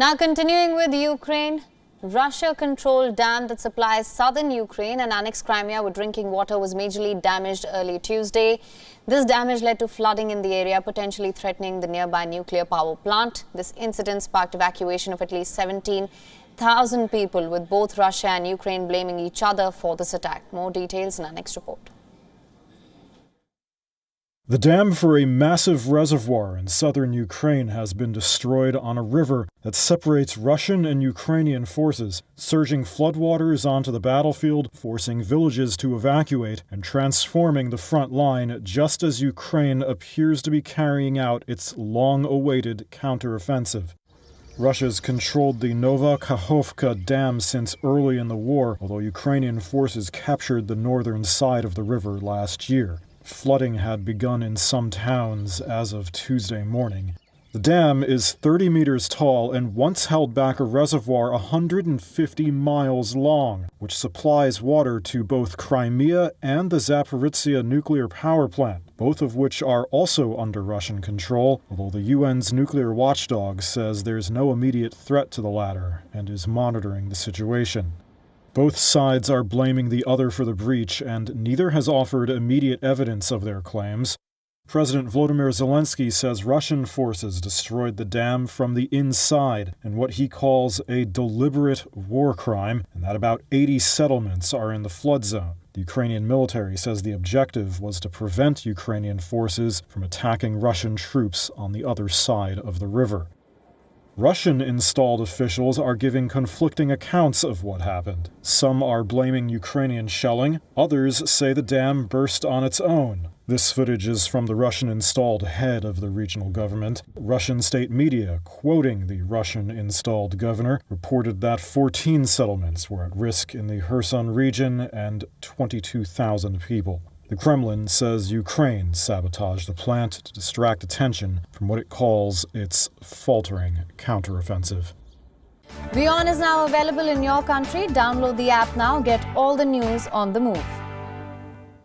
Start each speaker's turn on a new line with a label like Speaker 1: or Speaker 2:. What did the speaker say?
Speaker 1: Now continuing with Ukraine, Russia-controlled dam that supplies southern Ukraine and annexed Crimea with drinking water was majorly damaged early Tuesday. This damage led to flooding in the area, potentially threatening the nearby nuclear power plant. This incident sparked evacuation of at least 17,000 people, with both Russia and Ukraine blaming each other for this attack. More details in our next report.
Speaker 2: The dam for a massive reservoir in southern Ukraine has been destroyed on a river that separates Russian and Ukrainian forces, surging floodwaters onto the battlefield, forcing villages to evacuate, and transforming the front line just as Ukraine appears to be carrying out its long-awaited counteroffensive. Russia's controlled the Kakhovka dam since early in the war, although Ukrainian forces captured the northern side of the river last year. Flooding had begun in some towns as of Tuesday morning. The dam is 30 meters tall and once held back a reservoir 150 miles long, which supplies water to both Crimea and the Zaporizhzhia nuclear power plant, both of which are also under Russian control, although the UN's nuclear watchdog says there's no immediate threat to the latter and is monitoring the situation. Both sides are blaming the other for the breach, and neither has offered immediate evidence of their claims. President Volodymyr Zelensky says Russian forces destroyed the dam from the inside in what he calls a deliberate war crime, and that about 80 settlements are in the flood zone. The Ukrainian military says the objective was to prevent Ukrainian forces from attacking Russian troops on the other side of the river. Russian-installed officials are giving conflicting accounts of what happened. Some are blaming Ukrainian shelling, others say the dam burst on its own. This footage is from the Russian-installed head of the regional government. Russian state media, quoting the Russian-installed governor, reported that 14 settlements were at risk in the Kherson region and 22,000 people. The Kremlin says Ukraine sabotaged the plant to distract attention from what it calls its faltering counteroffensive.
Speaker 1: WION is now available in your country. Download the app now. Get all the news on the move.